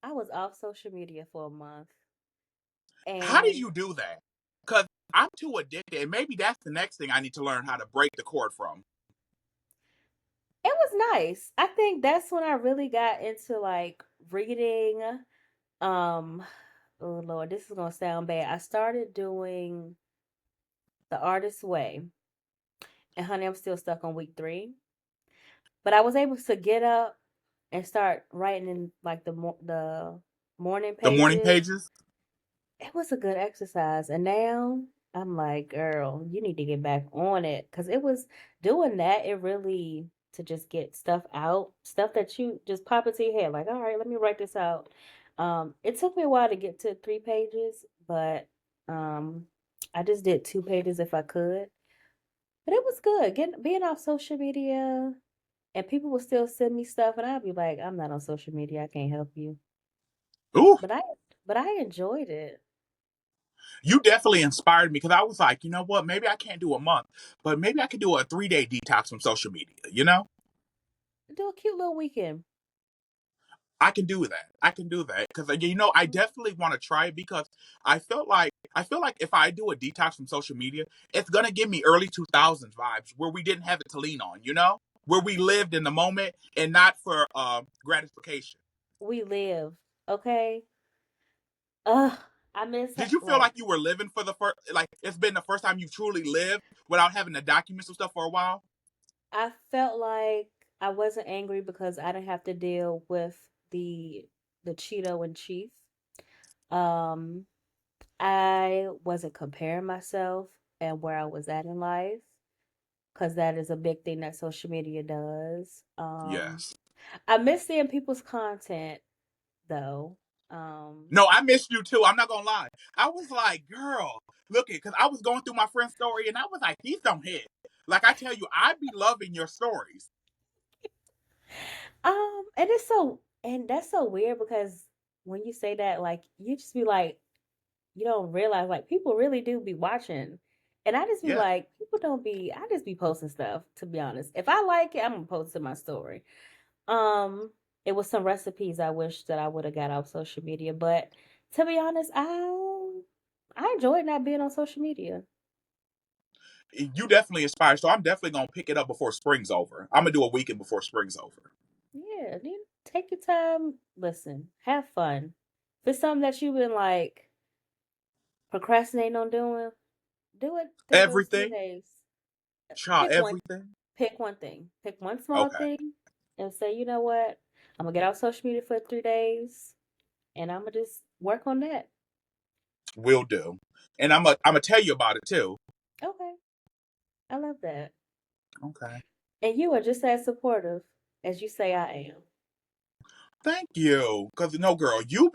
I was off social media for a month, How did and you do that? Because I'm too addicted, and maybe that's the next thing I need to learn how to break the cord from. it was nice. I think that's when I really got into like reading. Um, oh Lord, this is gonna sound bad. I started doing The Artist's Way, and honey, I'm still stuck on week 3. But I was able to get up and start writing in like the morning The morning pages. pages? It was a good exercise, and now I'm like, girl, you need to get back on it because it was doing that. It really to just get stuff out, stuff that you just pop into your head, like, all right, let me write this out. It took me a while to get to 3 pages, but um, I just did 2 pages if I could. But it was good. Getting being off social media and people will still send me stuff and I'll be like, I'm not on social media. I can't help you. Ooh, But I enjoyed it. you definitely inspired me because I was like, you know what? Maybe I can't do a month, but maybe I could do a 3-day detox from social media, you know? Do a cute little weekend. I can do that. I can do that because I definitely want to try it because I feel like if I do a detox from social media, it's gonna give me early 2000s vibes where we didn't have it to lean on, where we lived in the moment and not for gratification. We live, okay? Ugh, I miss Did you feel like like you were living for the first, like it's been the first time you've truly lived without having to document some stuff for a while? I felt like I wasn't angry because I didn't have to deal with the Cheeto in chief. Um, I wasn't comparing myself and where I was at in life because that is a big thing that social media does. Yes. I miss seeing people's content though. Um, No, I missed you too. I'm not gonna lie. I was like, girl, look it, because I was going through my friend's story and I was like, these don't hit. Like I tell you, I be loving your stories. and that's so weird because when you say that, like you just be like, you don't realize like people really do be watching. And I just be Yeah. like, people don't be I just be posting stuff, to be honest. If I like it, I'm gonna post it in my story. Um, it was some recipes I wish that I would have got off social media, but to be honest, I enjoyed not being on social media. You definitely inspired. So I'm definitely gonna pick it up before spring's over. I'm gonna do a weekend before spring's over. Yeah, take your time, listen, have fun. If it's something that you've been like procrastinating on doing, do it through those three Everything? days. Child, Pick one, everything? pick one thing, pick one small Okay. thing, and say, you know what, I'm gonna get off social media for 3 days, and I'm gonna just work on that. Will do. And I'm gonna tell you about it too. Okay, I love that. Okay. And you are just as supportive as you say I am. Thank you. Cause no girl, you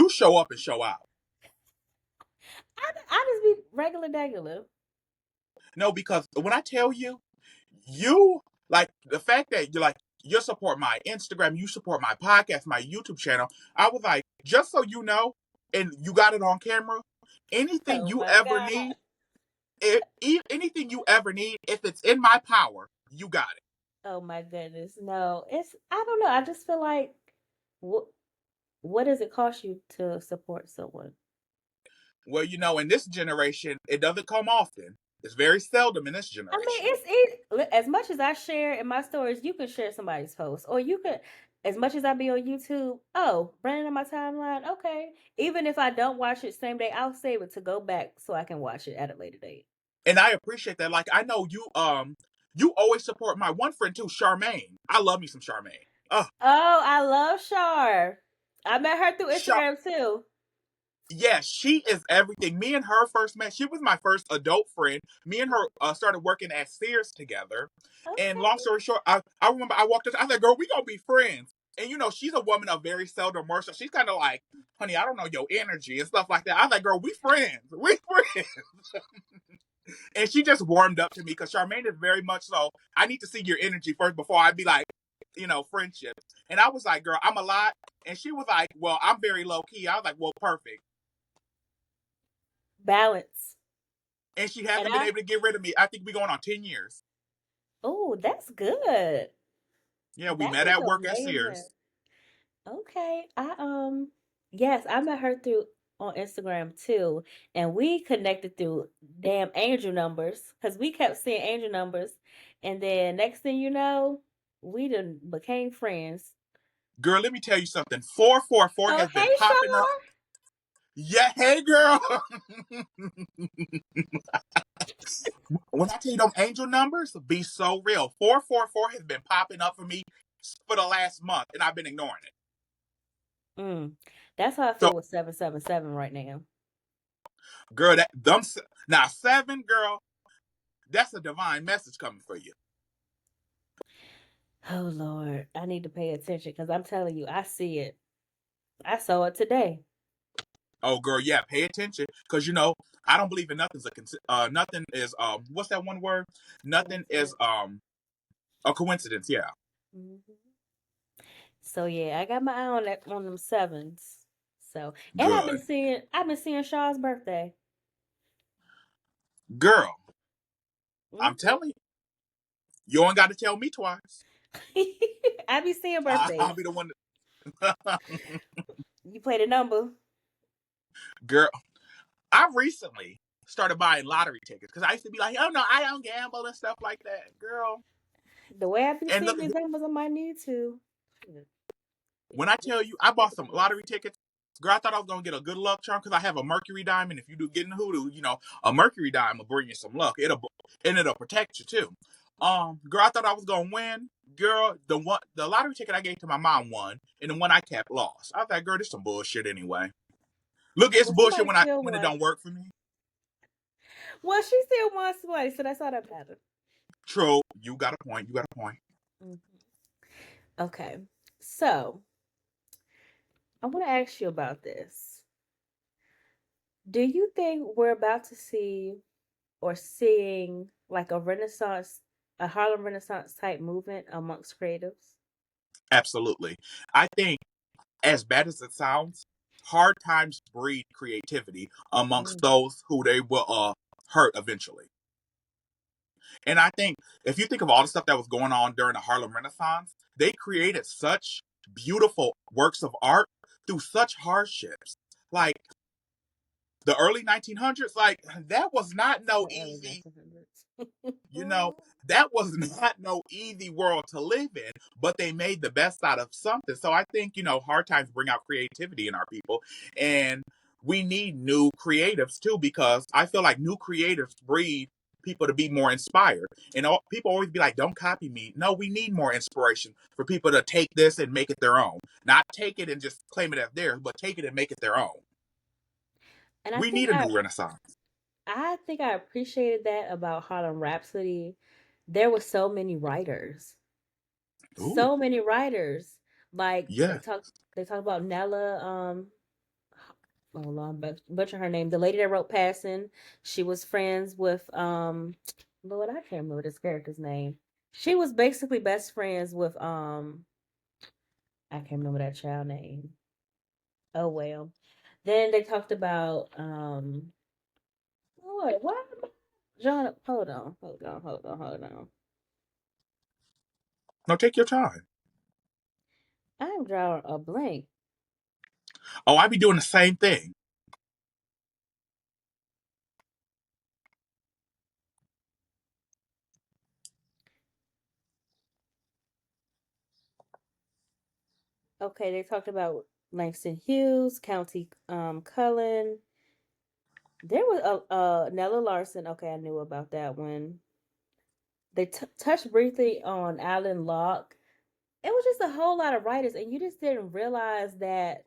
show up and show out. I just be regular degular. No, because when I tell you, you like the fact that you support my Instagram, you support my podcast, my YouTube channel. I was like, just so you know, and you got it on camera. Anything Oh you my ever god. need, anything you ever need, if it's in my power, you got it. Oh my goodness. No, it's I don't know. I just feel like what what does it cost you to support someone? Well, in this generation, it doesn't come often. It's very seldom in this I mean, generation. it's easy. As much as I share in my stories, you can share somebody's post, or you could, as much as I be on YouTube. Oh, Brandon on my timeline. Okay, even if I don't watch it same day, I'll save it to go back so I can watch it at a later date. And I appreciate that. Like I know you always support my one friend too, Charmaine. I love me some Charmaine. Oh, I love Shar. I met her through Char Instagram too. Yeah, she is everything. Me and her first met. She was my first adult friend. Me and her started working at Sears together. And long Okay. story short, I remember I walked up. I was like, "Girl, we gonna be friends." And she's a woman of very seldom words. So she's kind of like, "Honey, I don't know your energy and stuff like that." I was like, "Girl, we friends. We friends." And she just warmed up to me because Charmaine is very much so. I need to see your energy first before I be like, friendship. And I was like, "Girl, I'm a lot." And she was like, "Well, I'm very low key." I was like, "Well, perfect." Balance. And she And hasn't been I able to get rid of me. I think we're going on 10 years. oh, that's good. Yeah, we That met is at work at amazing. Sears. Okay. Yes, I met her through on Instagram too, and we connected through damn angel numbers because we kept seeing angel numbers, and then next thing you know, we done became friends. Girl, let me tell you something. 444 Oh, has been hey, popping up. Shaw. Yeah, hey girl. When I tell you them angel numbers, be so real. 444 has been popping up for me for the last month, and I've been ignoring it. Mm, that's how I So, feel with 777 right now. girl, that them now seven, girl, that's a divine message coming for you. Oh Lord, I need to pay attention because I'm telling you, I see it. I saw it today. Oh, girl, yeah, pay attention, because I don't believe in nothing is what's that one word? Nothing is Coincidence. a coincidence. Yeah, Hmm. So yeah, I got my eye on that on them sevens. So and good I've been seeing Shaw's birthday. girl. I'm Hmm. telling you, you ain't got to tell me twice. I be seeing I'll birthdays. be the one. You play the number. Girl, I recently started buying lottery tickets because I used to be like, oh no, I don't gamble and stuff like that, girl. The way I be And seeing look, these numbers, I might need to. when I tell you, I bought some lottery tickets. Girl, I thought I was gonna get a good luck charm because I have a Mercury diamond. If you do get in the hoodoo, a Mercury diamond will bring you some luck. It'll protect you too. Girl, I thought I was gonna win. Girl, the lottery ticket I gave to my mom won, and the one I kept lost. I was like, girl, this some bullshit anyway. Look, it's Well, bullshit somebody when I still when it won. don't work for me. Well, she still wants somebody, so that's all that matters. True, you got a point. You got a point. Mhm. Okay, so I want to ask you about this. Do you think we're about to see or seeing like a Harlem Renaissance type movement amongst creatives? Absolutely. I think, as bad as it sounds, hard times breed creativity amongst Mm. those who they will hurt eventually. And I think if you think of all the stuff that was going on during the Harlem Renaissance, they created such beautiful works of art through such hardships. Like the early 1900s, like that was not no The early easy 1900s. you know, that was not no easy world to live in, but they made the best out of something. So I think, hard times bring out creativity in our people. And we need new creatives too, because I feel like new creatives breed people to be more inspired. And people always be like, don't copy me. No, we need more inspiration for people to take this and make it their own. Not take it and just claim it as theirs, but take it and make it their own. And We need a new renaissance. I think I appreciated that about Harlem Rhapsody. There were so many writers. Ooh, So many writers. Like yeah. they talk about Nella oh Lord, butcher her name. The lady that wrote Passing, she was friends with Lord, I can't remember this character's name. She was basically best friends with I can't remember that child name. Oh well. Then they talked about Lord, what? John, hold on. No, take your time. I'm drawing a blank. Oh, I be doing the same thing. Okay, they talked about Langston Hughes, County Cullen. There was Nella Larson. Okay, I knew about that one. They touched briefly on Alan Locke. It was just a whole lot of writers, and you just didn't realize that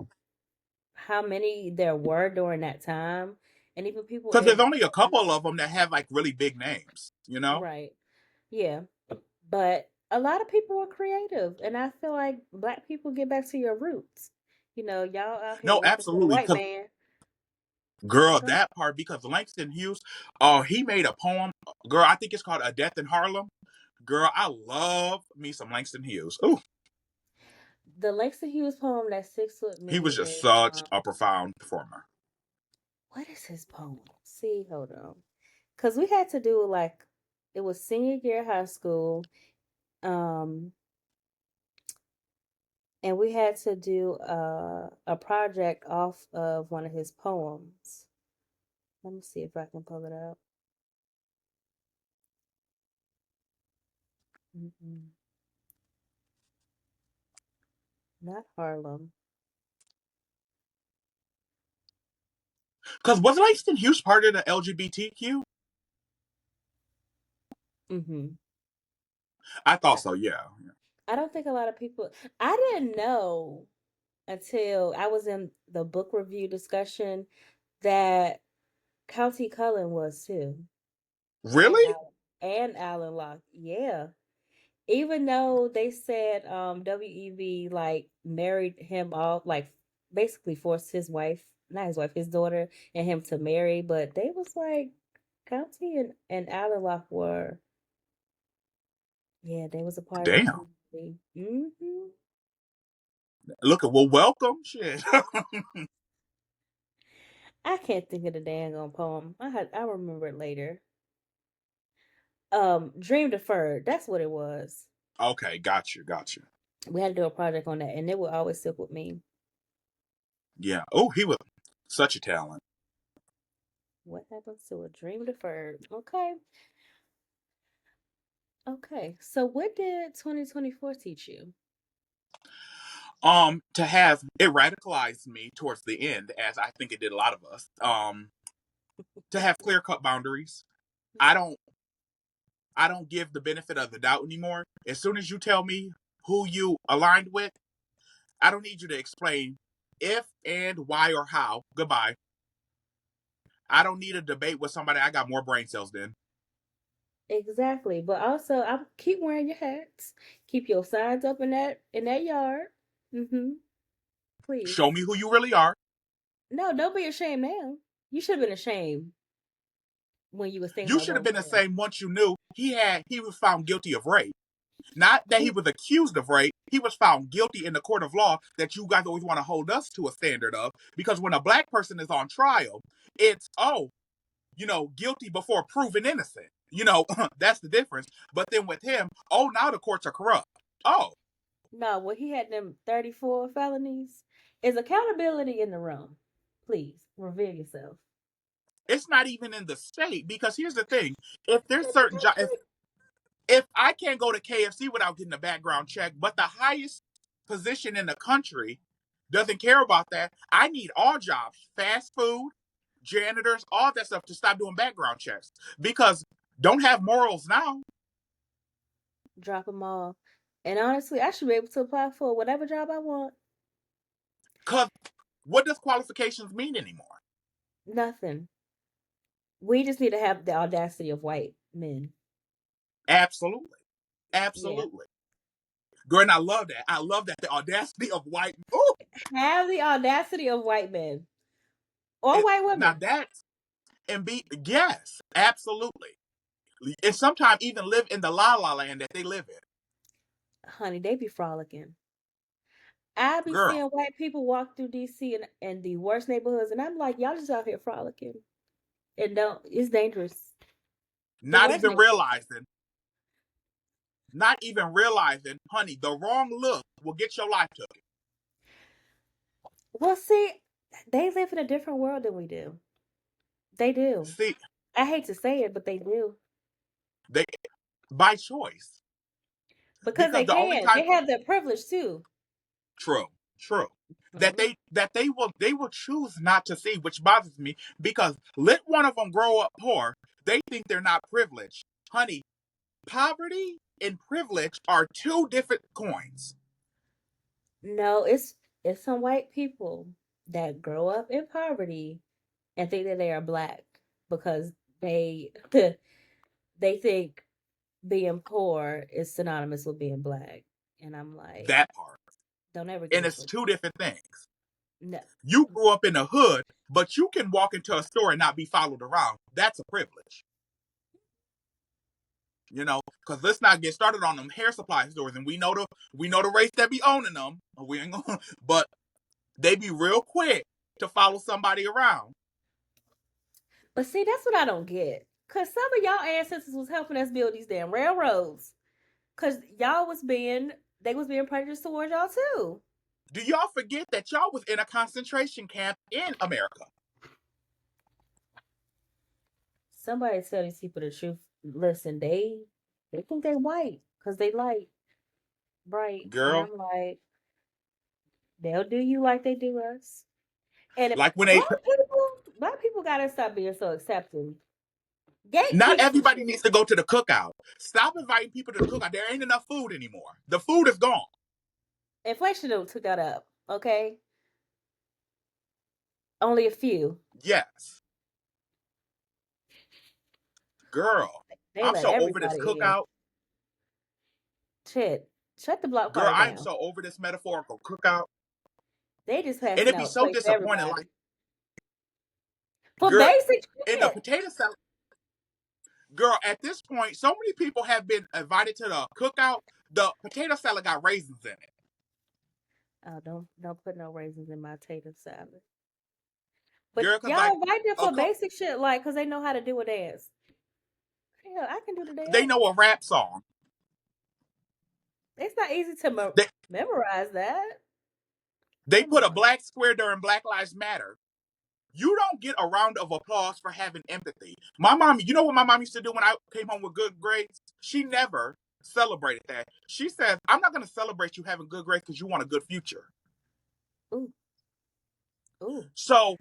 how many there were during that time, and even people Because there's in only a couple of them that have like really big names, you know? right, yeah. But a lot of people were creative, and I feel like black people get back to your roots. You know, y'all out here No, working for the absolutely. white Because, man. girl, Go. that part, because Langston Hughes, he made a poem. Girl, I think it's called A Death in Harlem. Girl, I love me some Langston Hughes. Ooh, The Langston Hughes poem that sticks with he was me just is such a profound performer. what is his poem? See, hold on, because we had to do like it was senior year of high school. Um, and we had to do a project off of one of his poems. Let me see if I can pull it up. Mm-mm. Not Harlem. Because was Langston Hughes part of the LGBTQ? Mm-hmm. I thought I, so, yeah. I don't think a lot of people. I didn't know until I was in the book review discussion that County Cullen was too, and Really? Alan Locke. Yeah, even though they said WEB like married him off, like basically forced his wife, not his wife, his daughter, and him to marry, but they was like County and Alan Locke were, yeah, they was a part of the Damn. community. Hmm. Look at, well, welcome. Shit. I can't think of the dang on poem. I remember it later. Dream Deferred. That's what it was. Okay, got you, got you. We had to do a project on that, and it would always stick with me. Yeah. Oh, he was such a talent. What happens to a dream deferred? Okay, okay. So, what did 2024 teach you? To have it radicalized me towards the end, as I think it did a lot of us. To have clear cut boundaries. I don't I don't give the benefit of the doubt anymore. As soon as you tell me who you aligned with, I don't need you to explain if and why or how. Goodbye. I don't need a debate with somebody I got more brain cells than. Exactly, but also, I keep wearing your hats. Keep your signs up in that yard. Mm-hmm. Please. Show me who you really are. No, don't be ashamed now. You should have been ashamed when you was thinking You about should have going to been the jail. same once you knew he was found guilty of rape. Not that he He was accused of rape. He was found guilty in the court of law that you guys always want to hold us to a standard of. Because when a black person is on trial, it's, oh, guilty before proven innocent. That's the difference. But then with him, oh, now the courts are corrupt. Oh, No, when he had them 34 felonies, is accountability in the room. Please reveal yourself. it's not even in the state because here's the thing: if there's certain if I can't go to KFC without getting a background check, but the highest position in the country doesn't care about that, I need all jobs, fast food, janitors, all that stuff to stop doing background checks because don't have morals now. Drop them all. And honestly, I should be able to apply for whatever job I want. Because what does qualifications mean anymore? Nothing. We just need to have the audacity of white men. Absolutely. Yeah. Absolutely. Girl, and I love that. I love that the audacity of white. Ooh, Have the audacity of white men or white now women. that's and be yes, absolutely. And sometimes even live in the la la land that they live in. Honey, they be frolicking. I be Girl, seeing white people walk through DC and the worst neighborhoods, and I'm like, y'all just out here frolicking. And don't, it's dangerous. The not worst even neighborhood. realizing, not even realizing, honey, the wrong look will get your life taken. Well, see, they live in a different world than we do. They do. See, I hate to say it, but they do. they by choice. Because Because they the only can. time They have that privilege too. true, true. That Mhm. they will choose not to see, which bothers me, because let one of them grow up poor, they think they're not privileged. Honey, poverty and privilege are two different coins. No, it's some white people that grow up in poverty and think that they are black because they they think being poor is synonymous with being black. And I'm like, That part. don't ever get And it it's two twisted. different things. No. You grew up in the hood, but you can walk into a store and not be followed around. That's a privilege. Because let's not get started on them hair supply stores, and we know the race that be owning them. We ain't gonna, but they be real quick to follow somebody around. But see, that's what I don't get. Cause some of y'all ancestors was helping us build these damn railroads. Cause y'all was being they was being prejudiced towards y'all too. Do y'all forget that y'all was in a concentration camp in America? Somebody tell these people the truth. Listen, they think they white because they like bright, and Girl, I'm like, they'll do you like they do us. And if like when they, black people gotta stop being so accepting. not Gatekeep some everybody shit. needs to go to the cookout. Stop inviting people to the cookout. There ain't enough food anymore. The food is gone. Inflation done took that up. Okay, only a few. Yes. Girl, They I'm let so over this everybody in. cookout. Shit, shut the block Girl, party I am down. so over this metaphorical cookout. They just And passing it'd be out so plates for disappointing. Like, everybody for girl, basic in the shit. potato salad, girl, at this point, so many people have been invited to the cookout. The potato salad got raisins in it. Oh, don't put no raisins in my tater salad. But Girl, because y'all like, invite them a for couple, basic shit, like, cause they know how to do a dance. Yeah, I can do the they dance. know a rap song. It's not easy to They, memorize that. they Come put a on. black square during Black Lives Matter. You don't get a round of applause for having empathy. My mom, you know what my mom used to do when I came home with good grades? She never celebrated that. She says, I'm not going to celebrate you having good grades because you want a good future. Ooh, ooh. So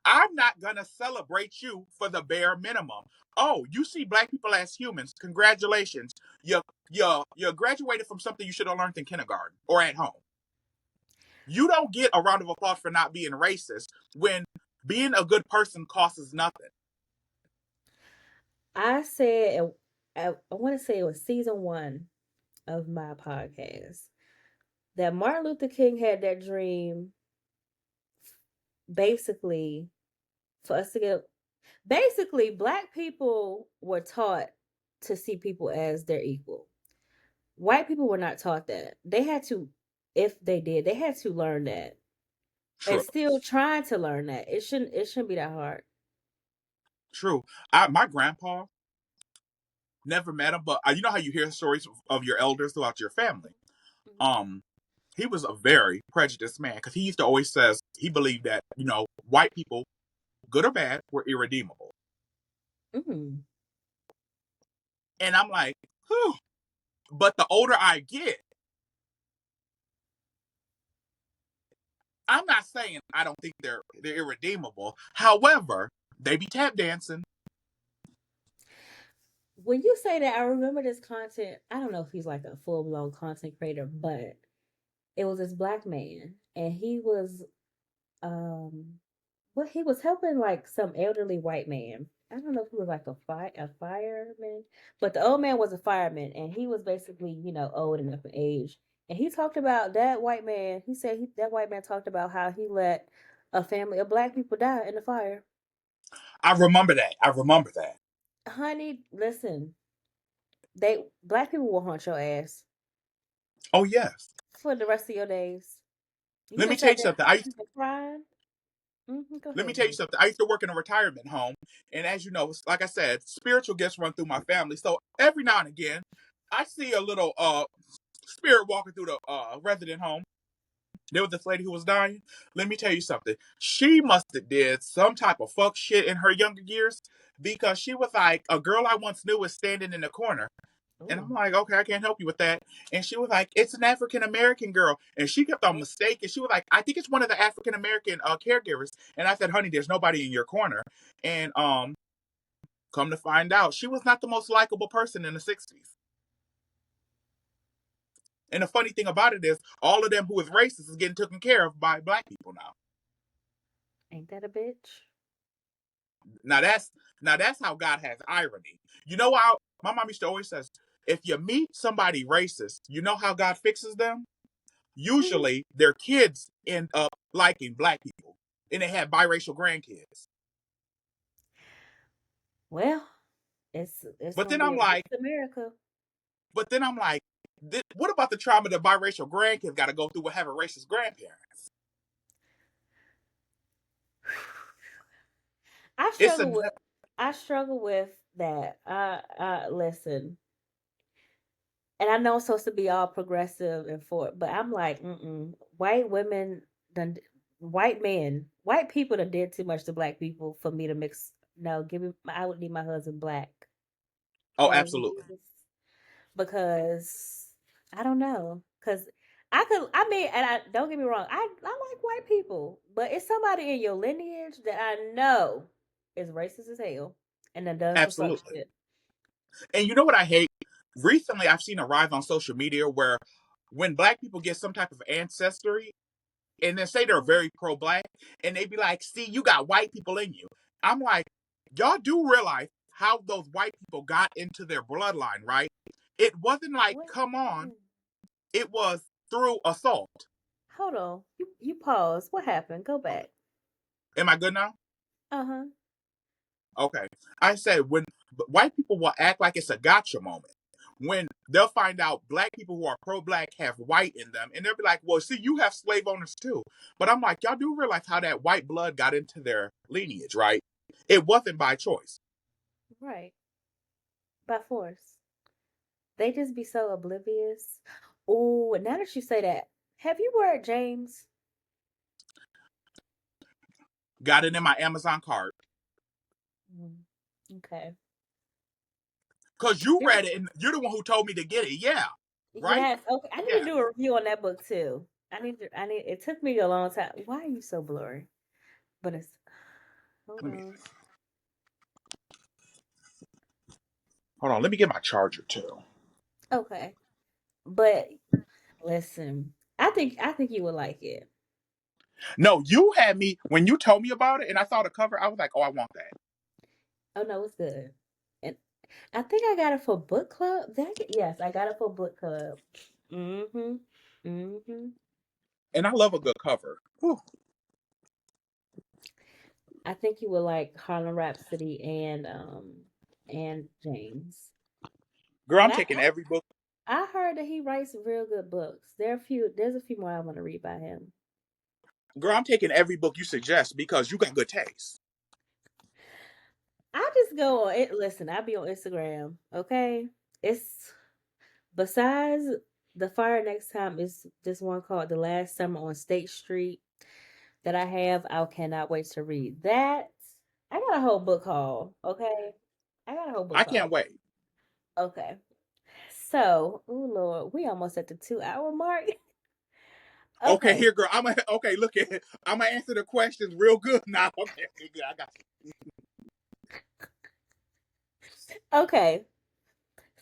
I'm not going to celebrate you for the bare minimum. Oh, you see black people as humans. Congratulations. You graduated from something you should have learned in kindergarten or at home. You don't get a round of applause for not being racist when being a good person costs nothing. I said, I want to say it was season 1 of my podcast that Martin Luther King had that dream, basically for us to get. Basically, black people were taught to see people as their equal. White people were not taught that. They had to, if they did, they had to learn that, and True. still trying to learn that. It shouldn't be that hard. True. My grandpa never met him, but you know how you hear stories of your elders throughout your family. Um, he was a very prejudiced man because he used to always says he believed that white people, good or bad, were irredeemable. Mm. And I'm like, whew. But the older I get, I'm not saying I don't think they're irredeemable. However, they be tap dancing. When you say that, I remember this content. I don't know if he's like a full blown content creator, but it was this black man, and he was um well, he was helping like some elderly white man. I don't know if he was like a fireman, but the old man was a fireman, and he was basically old enough in age. And he talked about that white man. He said that white man talked about how he let a family of black people die in the fire. I remember that. I remember that. Honey, listen, they black people will haunt your ass Oh yes. for the rest of your days. You Let me just tell sat you there something. laughing and crying. Go Let me ahead, tell you honey. something. I used to work in a retirement home, and as you know, like I said, spiritual gifts run through my family. So every now and again, I see a little spirit walking through the resident home. There was this lady who was dying. Let me tell you something. She must have did some type of fuck shit in her younger years because she was like, a girl I once knew was standing in the corner. And Ooh, I'm like, okay, I can't help you with that. And she was like, it's an African American girl. And she kept on oh, mistaking. She was like, I think it's one of the African American caregivers. And I said, honey, there's nobody in your corner. And come to find out, she was not the most likable person in the 60s. And the funny thing about it is, all of them who is racist is getting taken care of by black people now. ain't that a bitch? Now that's now that's how God has irony. You know how my mom used to always says, if you meet somebody racist, you know how God fixes them? Usually their kids end up liking black people. And they have biracial grandkids. Well, it's But gonna then be I'm a like, mixed America. but then I'm like, what about the trauma that biracial grandkids got to go through with having racist grandparents? I It's struggle a with I struggle with that. I listen. And I know I'm supposed to be all progressive and for, but I'm like, white women done, white men, white people done did too much to black people for me to mix. No, give me, I would need my husband black, Oh, please, absolutely. because I don't know, because I could, I mean, and I don't get me wrong, I like white people, but it's somebody in your lineage that I know is racist as hell and done some suck Absolutely. shit. And you know what I hate? Recently, I've seen a rise on social media where when black people get some type of ancestry and then say they're Mhm. very pro black, and they be like, see, you got white people in you. I'm like, y'all do realize how those white people got into their bloodline, right? It wasn't like, What? come on, Mm. it was through assault. Hold on. You pause. What happened? Go back. Am I good now? Uh-huh. Okay. I said when white people will act like it's a gotcha moment. When they'll find out black people who are pro black have white in them, and they'll be like, well, see, you have slave owners too. But I'm like, y'all do realize how that white blood got into their lineage, right? It wasn't by choice. Right. By force. They just be so oblivious. Oh, now that you say that, have you read James? Got it in my Amazon cart. Mm, okay. Because you Did you? read it and you're the one who told me to get it. Yeah. Right? Yes. Okay. I need to Yeah. do a review on that book too. I need. It took me a long time. Why are you so blurry? But it's. Hold Let me on. hold on. Let me get my charger too. Okay. But listen, I think you would like it. No, you had me when you told me about it and I saw the cover, I was like, oh, I want that. Oh no, it's good. And I think I got it for book club. Yes, I got it for book club. Mm-hmm. Mm-hmm. And I love a good cover. Whew. I think you would like Harlem Rhapsody and James. Girl, And I'm taking every book. I heard that he writes real good books. There's a few more I want to read by him. Girl, I'm taking every book you suggest because you got good taste. I just go on it. Listen, I be on Instagram. Okay, it's besides the fire next time is this one called The Last Summer on State Street that I have. I cannot wait to read that. I got a whole book haul. Okay, I got a whole book I can't haul. wait. Okay, so oh Lord, we almost at the 2 hour mark. Okay, Okay, here, girl. I'm gonna okay. Look at. I'm gonna answer the questions real good now. Okay, okay, good. I got you. okay.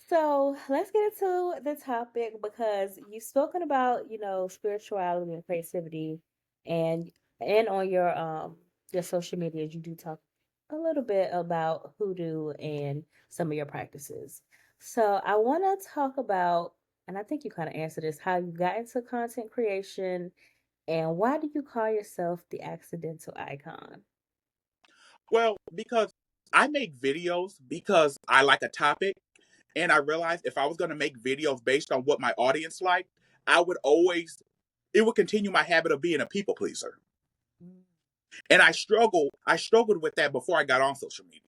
So let's get into the topic because you've spoken about, spirituality and creativity and on your social media you do talk a little bit about hoodoo and some of your practices. So I want to talk about, and I think you kind of answered this, how you got into content creation and why do you call yourself the accidental icon? Well, because I make videos because I like a topic, and I realized if I was gonna make videos based on what my audience liked, I would always. It would continue my habit of being a people pleaser, Mm, and I struggled with that before I got on social media.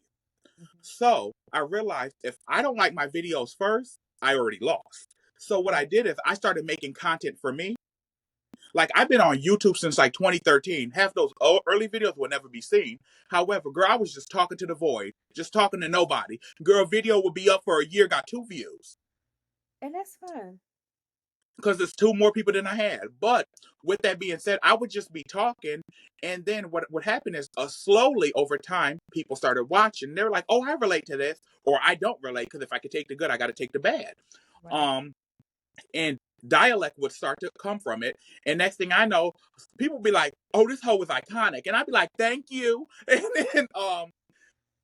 mhm. So I realized if I don't like my videos first, I already lost. So what I Right. did is I started making content for me. Like I've been on YouTube since like 2013. Half those early videos will never be seen. However, girl, I was just talking to the void, just talking to nobody. Girl, video would be up for a year, got 2 views And that's fine. because there's two more people than I had. But with that being said, I would just be talking, and then what happened is slowly over time, people started watching. They're like, "Oh, I relate to this," or "I don't relate," because if I could take the good, I got to take the bad. Right. Um, and dialect would start to come from it. And next thing I know, people be like, "Oh, this hoe was iconic," and I'd be like, "Thank you." And then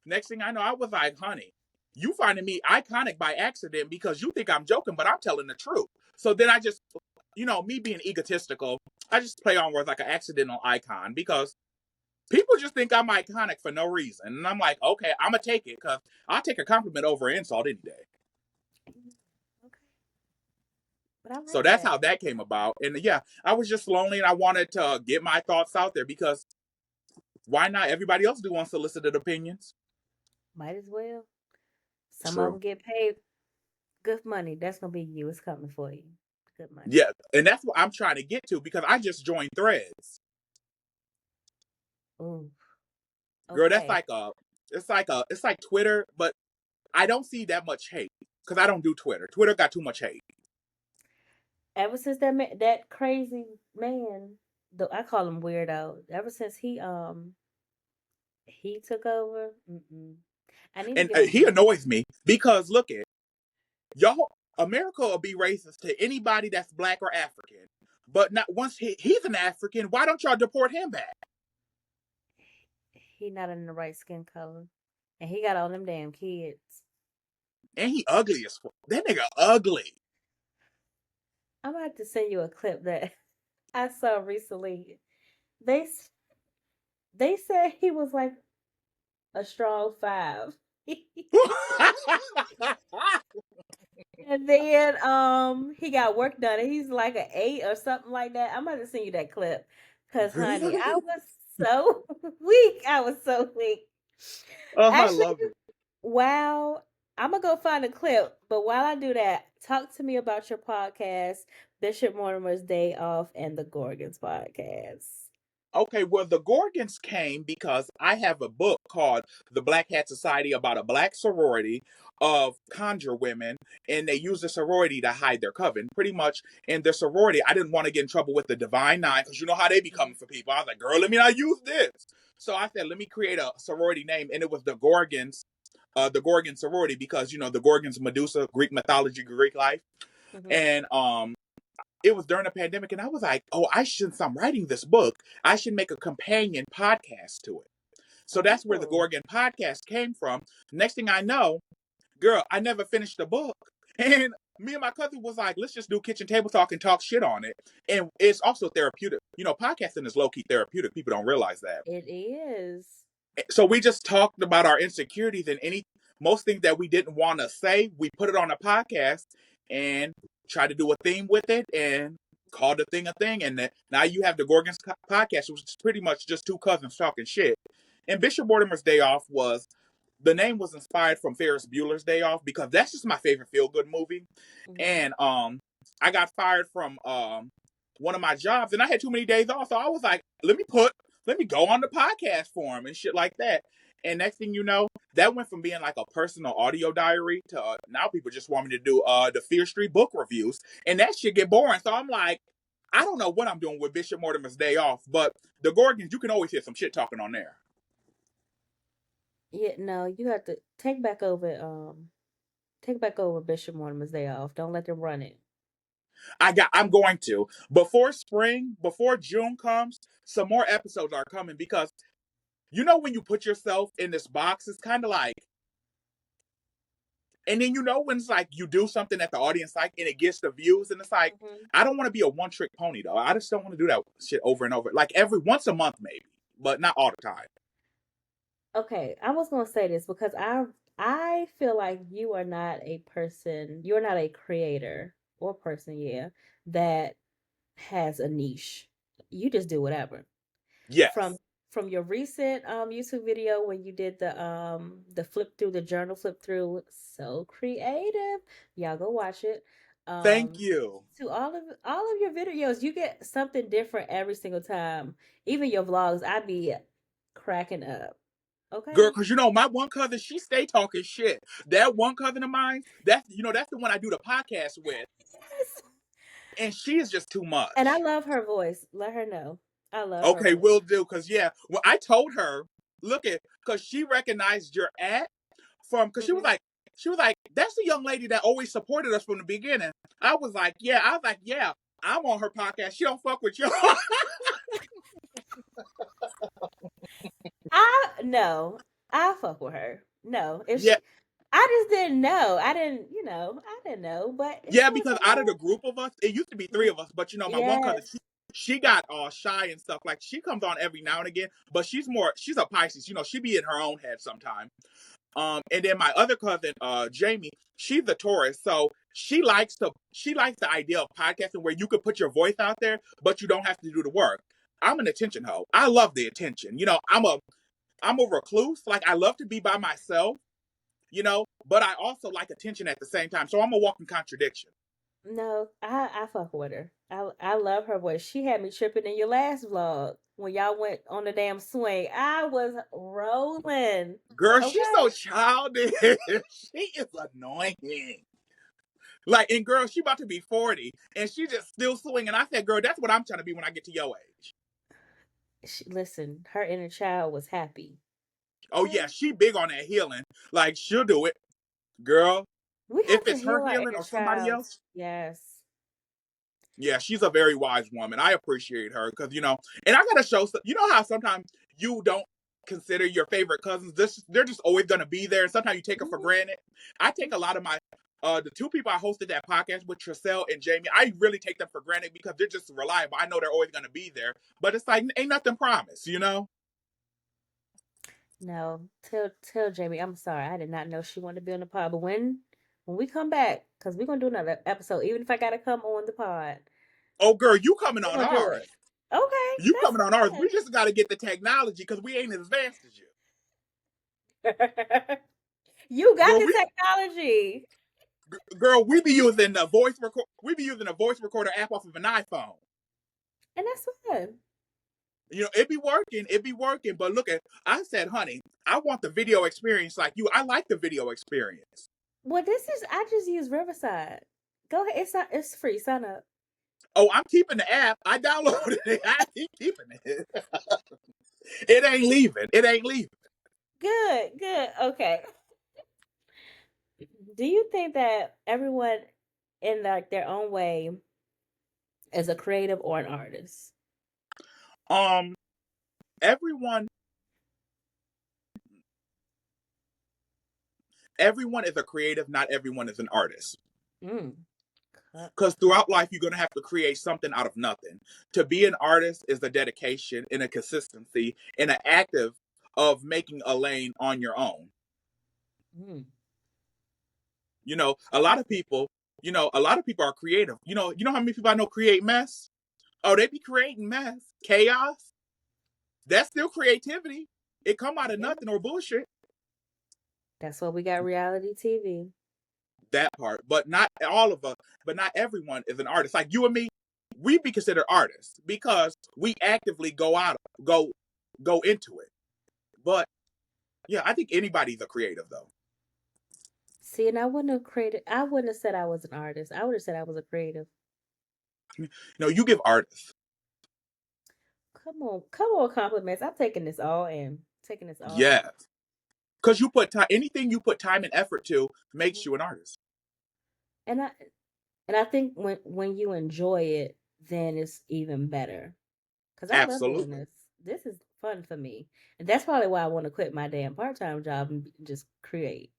next thing I know, I was like, "Honey, you finding me iconic by accident because you think I'm joking, but I'm telling the truth." So then I just, me being egotistical, I just play on words like an accidental icon because people just think I'm iconic for no reason. And I'm like, okay, I'm gonna take it because I'll take a compliment over an insult any day. Mm, okay. But I So like that's how that. that came about. And yeah, I was just lonely and I wanted to get my thoughts out there because why not? Everybody else do unsolicited opinions. Might as well. Some of True. them get paid Good money. That's gonna be you. It's coming for you. Good money. Yeah, and that's what I'm trying to get to because I just joined Threads. Ooh. Girl, that's Okay. like it's like Twitter, but I don't see that much hate because I don't do Twitter. Twitter got too much hate. Ever since that crazy man, though I call him weirdo. Ever since he took over, I need to And get on he his. annoys me because look at y'all, America will be racist to anybody that's black or African. But not once he's an African, why don't y'all deport him back? He not in the right skin color, and he got all them damn kids. And he ugly as fuck. That nigga ugly. I'm about to send you a clip that I saw recently. They they said he was like a strong five. And then he got work done and he's like an eight or something like that. I'm about to send you that clip. Cause honey, I was so weak. I was so weak. Oh, I Actually, love it. wow. I'm gonna go find a clip, but while I do that, talk to me about your podcast, Bishop Mortimer's Day Off and the Gorgons podcast. Okay, well, the Gorgons came because I have a book called The Black Hat Society about a black sorority of conjure women, and they use the sorority to hide their coven. Pretty much in their sorority, I didn't want to get in trouble with the Divine Nine because you know how they be coming Mhm. for people. I was like, girl, let me not use this. So I said, let me create a sorority name, and it was the Gorgon sorority because you know the Gorgons, Medusa, Greek mythology, Greek life, Mhm. and it was during the pandemic, and I was like, oh, since I'm writing this book, I should make a companion podcast to it. So that's where the Oh. Gorgon podcast came from. Next thing I know, girl, I never finished the book. And me and my cousin was like, let's just do kitchen table talk and talk shit on it. And it's also therapeutic. You know, podcasting is low key therapeutic. People don't realize that. It is. So we just talked about our insecurities and most things that we didn't want to say. We put it on a podcast and tried to do a theme with it and called the thing a thing. And now you have the Gorgons podcast, which is pretty much just two cousins talking shit. And Bishop Mortimer's Day Off was the name was inspired from Ferris Bueller's Day Off because that's just my favorite feel good movie. Mhm. And I got fired from one of my jobs and I had too many days off. So I was like, let me go on the podcast form and shit like that. And next thing you know, that went from being like a personal audio diary to now people just want me to do the Fear Street book reviews. And that shit get boring. So I'm like, I don't know what I'm doing with Bishop Mortimer's Day Off, but the Gorgons, you can always hear some shit talking on there. Yeah, no, you have to take back over Bishop Mortimer's Day Off. Don't let them run it. I'm going to. Before spring, before June comes, some more episodes are coming because you know when you put yourself in this box, it's kind of like and then you know when it's like you do something that the audience like and it gets the views and it's like Mhm. I don't want to be a one trick pony though. I just don't want to do that shit over and over. Like every once a month maybe, but not all the time. Okay, I was gonna say this because I feel like you are not a person, you're not a creator or person, yeah, that has a niche. You just do whatever. From Yes. from your recent YouTube video when you did the flip through the journal flip through, so creative. Y'all go watch it. Thank Um you. to all of your videos, you get something different every single time. Even your vlogs, I be cracking up. Girl, Okay? cause you know my one cousin, she stay talking shit. That one cousin of mine, that's the one I do the podcast with, Yes. and she is just too And I much. love her voice. Let her know. I love her Okay, voice. will do. Cause yeah, well, I told her, look at, cause she recognized your ad cause Hmm. she was like, that's the young lady that always supported us from the beginning. I was like, yeah, I'm on her podcast. She don't fuck with you. I no, I fuck with her. No, if Yeah, she, I just didn't know. I didn't know. But if yeah, she was because on out of the group of us, it used to be three there, of us, but you know, my one cousin, yes. she got all shy and stuff. Like she comes on every now and again, but she's a Pisces. You know, she be in her own head sometimes. And then my other cousin, Jamie, she's a Taurus, so she likes the idea of podcasting where you could put your voice out there, but you don't have to do the work. I'm an attention hoe. I love the attention. You know, I'm a recluse. Like I love to be by myself. but I also like attention at the same time. So I'm a walking contradiction. No, I fuck with her. I love her voice. She had me tripping in your last vlog when y'all went on the damn swing. I was rolling. Girl, she's Okay. so childish. She is annoying. Like, and girl, she about to be 40 and she just still swinging. I said, girl, that's what I'm trying to be when I get to your age. Listen, her inner child was happy. Oh Okay. yeah, she big on that healing. Like, she'll do it. Girl, We if have to it's her heal our healing inner or somebody child. else, Yes. yeah, she's a very wise woman. I appreciate her because and I gotta show. You know how sometimes you don't consider your favorite cousins. They're just always gonna be there. Sometimes you take them for Mhm. granted. I take a lot of my the two people I hosted that podcast with, Tracell and Jamie. I really take them for granted because they're just reliable. I know they're always gonna be there, but it's like ain't nothing promised. No, tell Jamie, I'm sorry. I did not know she wanted to be on the pod. But when we come back, because we're gonna do another episode, even if I gotta come on the pod, Oh, girl, you coming we're on gonna do it. ours? Okay, You coming on ours? We that's just got to get the technology because we ain't as advanced as you. fine. You got Girl, the technology. we be using the voice record. We be using a voice recorder app off of an iPhone. And that's fine. It be working. It be working. But look at, I said, honey, I want the video experience like you. I like the video experience. Well, I just use Riverside. Go ahead. It's free. Sign up. Oh, I'm keeping the app. I downloaded it. I keep keeping it. It ain't leaving. It ain't leaving. Good, good. Okay. Do you think that everyone in like their own way is a creative or an artist? Um, everyone, everyone is a creative. Not everyone is an artist. Mm. Because throughout life, you're going to have to create something out of nothing. To be an artist is a dedication and a consistency and an active of making a lane on your own. Mm. A lot of people are creative. You know how many people I know create mess? Oh, they be creating mess, chaos. That's still creativity. It come out of Yeah. nothing or bullshit. That's why we got reality TV. That part, but not all of us. But not everyone is an artist. Like you and me, we be considered artists because we actively go into it. But yeah, I think anybody's a creative though. See, and I wouldn't have said I was an artist. I would have said I was a creative. No, you give artists. Come on, compliments. I'm taking this all in. Taking this all in. Yes. Because you put time, anything you put time and effort to makes Mhm. you an artist. And I think when you enjoy it, then it's even better. Cause I love doing Absolutely. this. This is fun for me, and that's probably why I want to quit my damn part-time job and just create.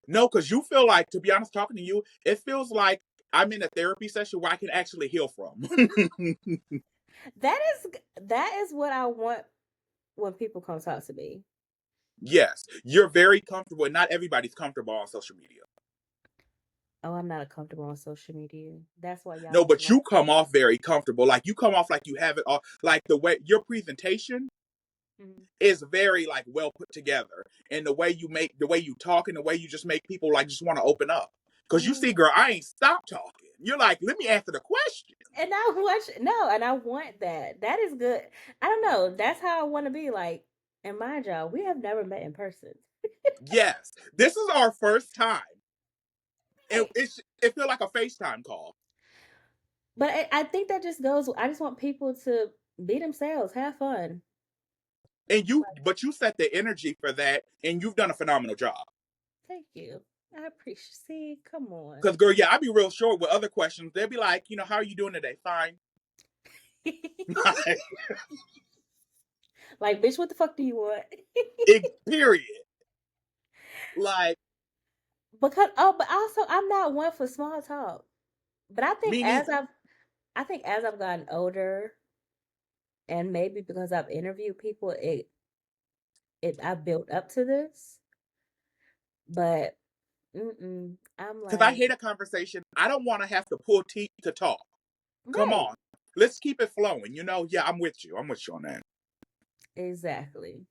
No, because you feel like, to be honest, talking to you, it feels like I'm in a therapy session where I can actually heal from. That is what I want when people come talk to me. Yes, you're very comfortable, and not everybody's comfortable on social media. Oh, I'm not comfortable on social media. That's why y'all No, don't but like you come off very comfortable. Like you come off like you have it all. Like the way your presentation me. is very like well put together, and the way you talk, and the way you just make people like just want to open up. Cause you see, Mhm. girl, I ain't stopped talking. You're like, let me answer the question. And I want that. That is good. I don't know. That's how I want to be. Like in my job, we have never met in person. Yes, this is our first time, and Right. it feel like a FaceTime call. But I think that just goes. I just want people to be themselves, have fun. But you set the energy for that, and you've done a phenomenal job. Thank you. I appreciate. See, come on. Because girl, yeah, I'd be real short with other questions. They'd be like, how are you doing today? Fine. Like, bitch, what the fuck do you want? Period. Like But also, I'm not one for small talk. But me neither. I think as I've gotten older, and maybe because I've interviewed people, I've built up to this. But I'm Because I like, hate a conversation. I don't want to have to pull teeth to talk. Come right, on, let's keep it flowing. Yeah, I'm with you. I'm with you on that. exactly.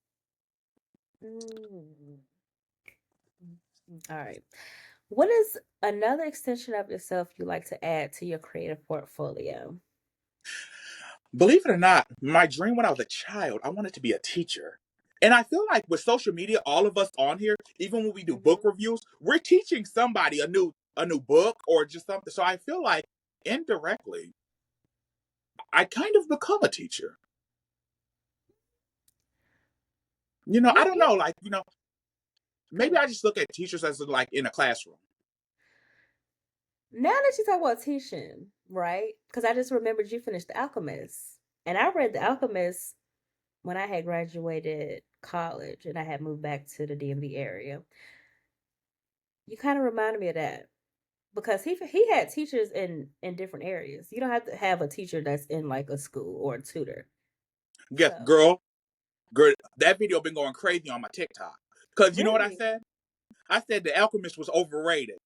Mm. All right. What is another extension of yourself you like to add to your creative portfolio? Believe it or not, my dream when I was a child, I wanted to be a teacher. And I feel like with social media, all of us on here, even when we do book Hmm. reviews, we're teaching somebody a new book or just something. So I feel like indirectly, I kind of become a teacher. I don't You know, like, go maybe ahead. I just look at teachers as like in a classroom. Now that you talk about teaching, right? Because I just remembered you finished The Alchemist. And I read The Alchemist when I had graduated college and I had moved back to the DMV area. You kind of reminded me of that because he had teachers in different areas. You don't have to have a teacher that's in like a school or a tutor. Yes, So, girl, that video been going crazy on my TikTok. Cause you know what I really, said? I said The Alchemist was overrated.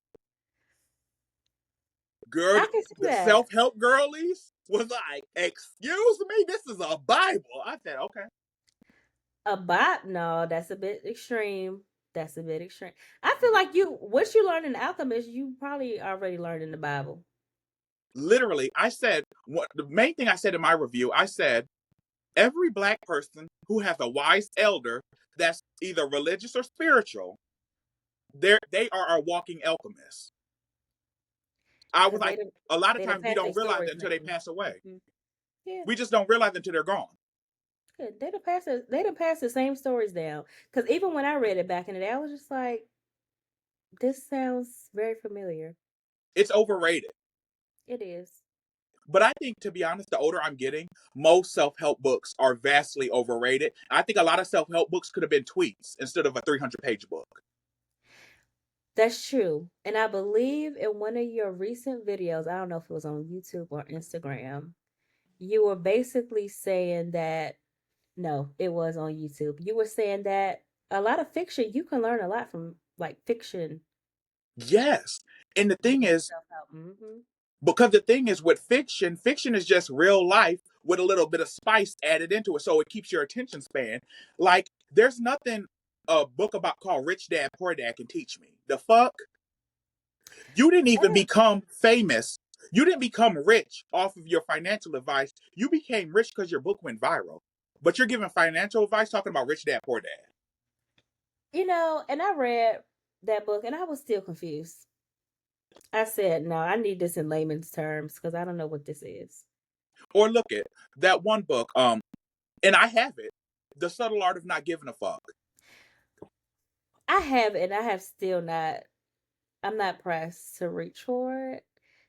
Girl, I can see the that. self-help girlies was like, excuse me, this is a Bible. I said, okay. A bot? No, that's a bit extreme. That's a bit extreme. I feel like what you learned in Alchemist, you probably already learned in the Bible. Literally, I said what the main thing I said in my review, I said every black person who has a wise elder that's either religious or spiritual, they are a walking alchemist. I was Because like, a lot of they done times we passed their don't realize stories it until they down. pass away. Hmm. Yeah, We just don't realize it until they're gone. good. They done passed the same stories down. Because even when I read it back in the day, I was just like, this sounds very familiar. It's overrated. It is. But I think, to be honest, the older I'm getting, most self help books are vastly overrated. I think a lot of self help books could have been tweets instead of a 300-page book. That's true. And I believe in one of your recent videos, I don't know if it was on YouTube or Instagram, you were basically saying that, no, it was on YouTube. You were saying that a lot of fiction, you can learn a lot from like fiction Yes. And the thing based is, self help. Hmm. because the thing is with fiction, fiction is just real life with a little bit of spice added into it. So it keeps your attention span. Like, there's nothing a book about called Rich Dad Poor Dad can teach me. The fuck? You didn't That even is become famous. You didn't become rich off of your financial advice. You became rich because your book went viral. But you're giving financial advice talking about Rich Dad Poor Dad. and I read that book and I was still confused. I said, no, I need this in layman's terms because I don't know what this is. Or look at that one book, and I have it, The Subtle Art of Not Giving a Fuck. I have it and I have still not, I'm not pressed to reach for it.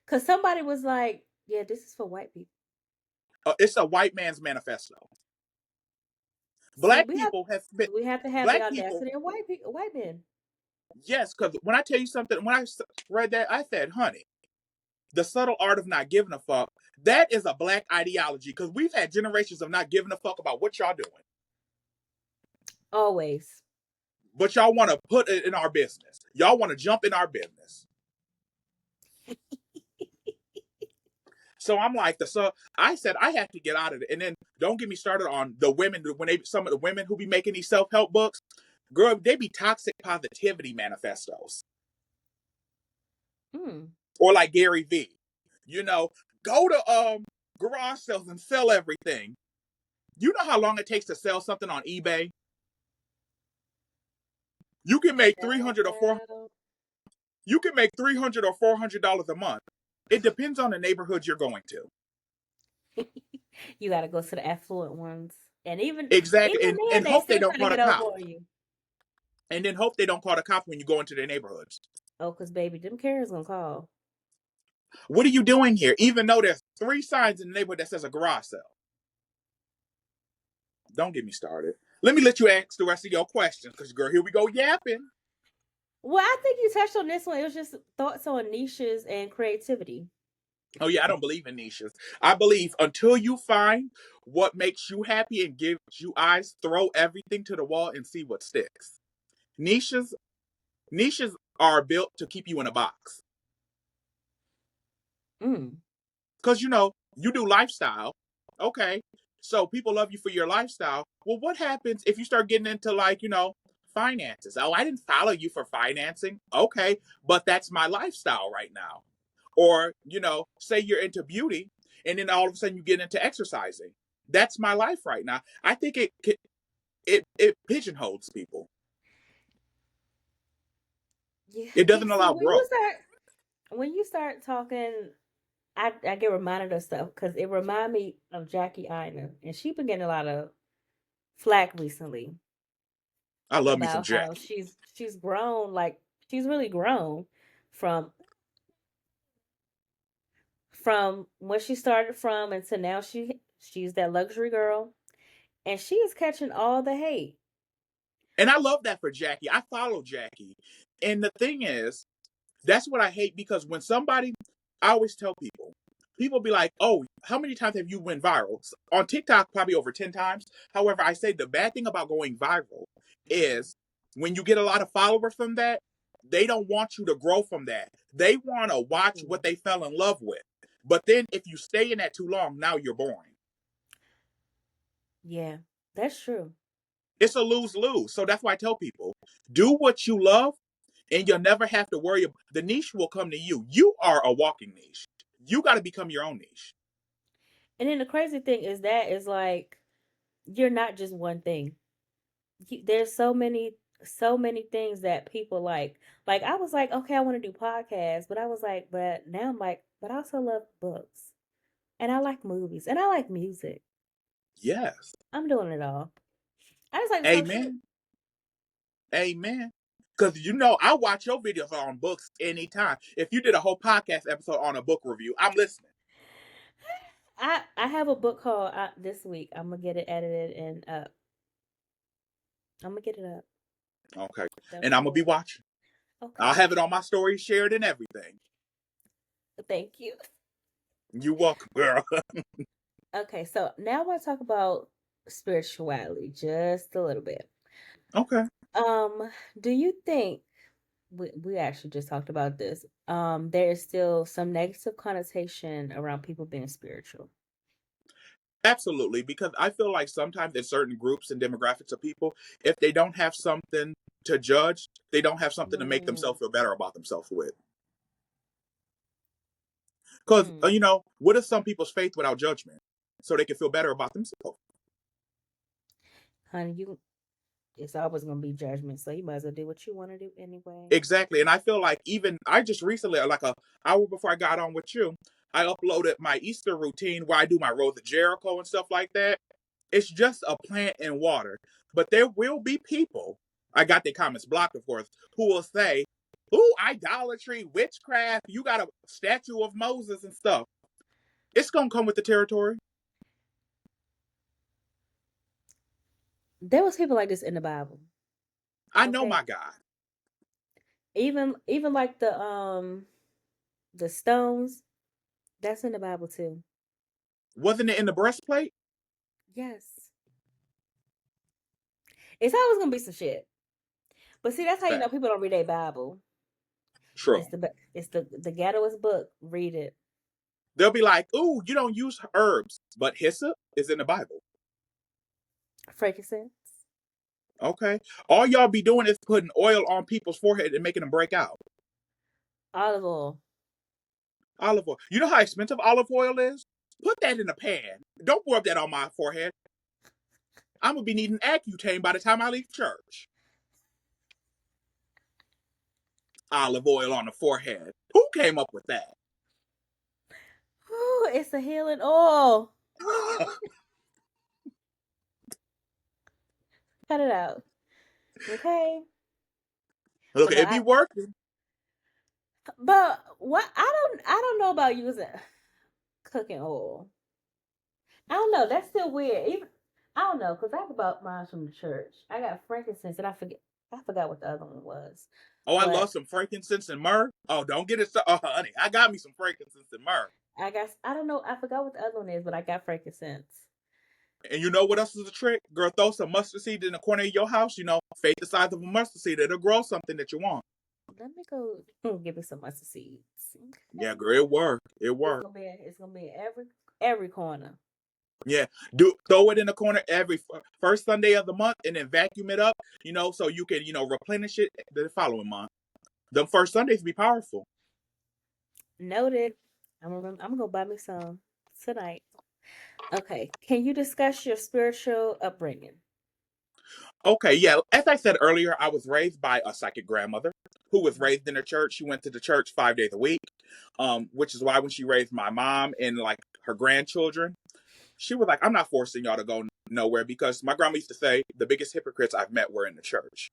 Because somebody was like, yeah, this is for white people. It's a white man's manifesto. See, Black people have been, we have to have the black people, audacity of white men. yes, because when I tell you something, when I read that, I said, honey, The Subtle Art of Not Giving a Fuck, that is a black ideology because we've had generations of not giving a fuck about what y'all doing. Always. But y'all want to put it in our business. Y'all want to jump in our business. So I'm like, so I said I have to get out of it. And then don't get me started on the women when some of the women who be making these self help books, girl, they be toxic positivity manifestos, Mm. or like Gary V. You know, go to garage sales and sell everything. You know how long it takes to sell something on eBay? You can make 300 or 4 Child. you can make 300 or $400 a month. It depends on the neighborhood you're going to. You got to go to the affluent ones, and Exactly. even And then, they hope they still don't trying to call the get over cops. on you. And then hope they don't call the cops when you go into their neighborhoods. Oh, cause baby, them carriers gonna call. What are you doing here? Even though there's 3 signs in the neighborhood that says a garage sale. Don't get me started. Let me let you ask the rest of your questions, because girl, here we go yapping. Well, I think you touched on this one. It was just thoughts on niches and creativity. Oh yeah, I don't believe in niches. I believe until you find what makes you happy and gives you eyes, throw everything to the wall and see what sticks. Niches, niches are built to keep you in a box. Mm. Because you do lifestyle. Okay. So people love you for your lifestyle. Well, what happens if you start getting into like, finances. Oh, I didn't follow you for financing. Okay, but that's my lifestyle right now. Or, say you're into beauty and then all of a sudden you get into exercising. That's my life right now. I think it pigeonholes people. Yeah, It yeah. doesn't See, allow growth. when you start talking, I get reminded of stuff because it remind me of Jackie Ina, and she been getting a lot of flack recently I love me some about how Jackie. she's grown, like she's really grown from when she started from and to now she's that luxury girl, and she is catching all the hate. And I love that for Jackie. I follow Jackie. And the thing is, that's what I hate because when I always tell people be like, oh, how many times have you went viral? On TikTok, probably over 10 times. However, I say the bad thing about going viral is when you get a lot of followers from that, they don't want you to grow from that. They want to watch Mm. what they fell in love with. But then if you stay in that too long, now you're boring. Yeah, that's true. It's a lose lose. So that's why I tell people do what you love and you'll never have to worry. The niche will come to you. You are a walking niche. You got to become your own niche. And then the crazy thing is that is like you're not just one thing. There's so many things that people like. Like I was like, okay, I want to do podcasts, but I was like, but now I'm like, but I also love books and I like movies and I like music. Yes. I'm doing it all. I just like to talk shit. Amen. Amen. Because I watch your videos on books anytime. If you did a whole podcast episode on a book review, I'm listening. I have a book called this week. I'm gonna get it edited and up. I'm gonna get it up. Okay. And I'm going to be Definitely. watching. I'll Okay. have it on my story shared and everything. Thank you. You welcome, girl. Okay, so now I want to talk about spirituality just a little bit. Okay. Do you think we actually just talked about this? There is still some negative connotation around people being spiritual. Absolutely. Because I feel like sometimes in certain groups and demographics of people, if they don't have something to judge, they don't have something to make Mm, themselves feel better about themselves with. Because, mm. what is some people's faith without judgment? So they can feel better about themselves. Honey, it's always gonna be judgment, so you might as well do what you want to do anyway. Exactly. And I feel like even I just recently, like a hour before I got on with you, I uploaded my Easter routine where I do my Road to Jericho and stuff like that. It's just a plant and water. But there will be people, I got the comments blocked, of course, who will say, ooh, idolatry, witchcraft, you got a statue of Moses and stuff. It's going to come with the territory. There was people like this in the Bible. I know Okay, my God. even like the stones, that's in the Bible too. Wasn't it in the breastplate? Yes, it's always gonna be some shit. But see, that's how you know Fact. people don't read their Bible. True. It's the ghettoest book. Read it. They'll be like, ooh, you don't use herbs, but hyssop is in the Bible. Frankincense, Okay. All y'all be doing is putting oil on people's forehead and making them break out. olive oil. Olive oil. You know how expensive olive oil is? Put that in a pan. Don't rub that on my forehead. I'm going to be needing Accutane by the time I leave church. Olive oil on the forehead. Who came up with that? Ooh, it's a healing oil. Cut it out. Okay. Look, But no, it be working. what I don't know about using cooking oil. I don't know. That's still weird. Even I don't know because I bought mine from the church. I got frankincense and I forgot what the other one was. Oh, I love But some frankincense and myrrh. Oh, don't get it. Oh, honey, I got me some frankincense and myrrh. I don't know. I forgot what the other one is, but I got frankincense. And you know what else is a trick? Girl, throw some mustard seed in the corner of your house. Fake the size of a mustard seed. It'll grow something that you want. Let me go give me some mustard seeds. Yeah, Okay. girl, it worked. It worked. It's gonna be in every corner. Yeah, do throw it in the corner every first Sunday of the month, and then vacuum it up. So you can replenish it the following month. The first Sundays be powerful. Noted. I'm gonna go buy me some tonight. Okay. Can you discuss your spiritual upbringing? Okay, yeah. As I said earlier, I was raised by a psychic grandmother who was Mhm. raised in the church. She went to the church 5 days a week, which is why when she raised my mom and like her grandchildren, she was like, "I'm not forcing y'all to go nowhere," because my grandma used to say the biggest hypocrites I've met were in the church.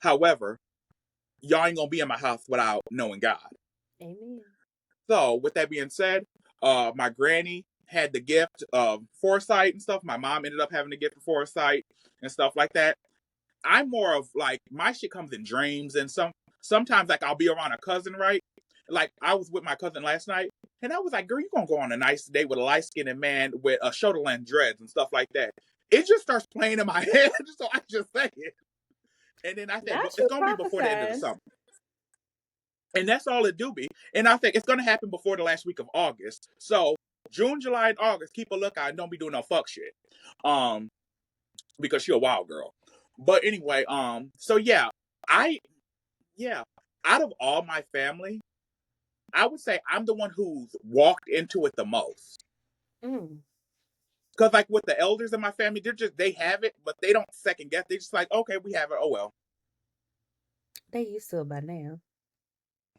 However, y'all ain't gonna be in my house without knowing God. Amen. So, with that being said, my granny had the gift of foresight and stuff. My mom ended up having the gift of foresight and stuff like that. I'm more of like my shit comes in dreams, and sometimes like I'll be around a cousin, right? Like I was with my cousin last night, and I was like, "Girl, you gonna go on a nice date with a light skinned man with a shoulder length dreads and stuff like that." It just starts playing in my head, so I just say it, and then I think Not it's you gonna be before the end of the prophesize. summer, and that's all it do be. And I think it's gonna happen before the last week of August. So June, July, and August, keep a lookout and don't be doing no fuck shit. Um, because she a wild girl. But anyway, so yeah, I yeah, out of all my family, I would say I'm the one who's walked into it the most. Mm, Cause like with the elders in my family, they have it, but they don't second guess. They just like, okay, we have it. Oh well. they used to it by now.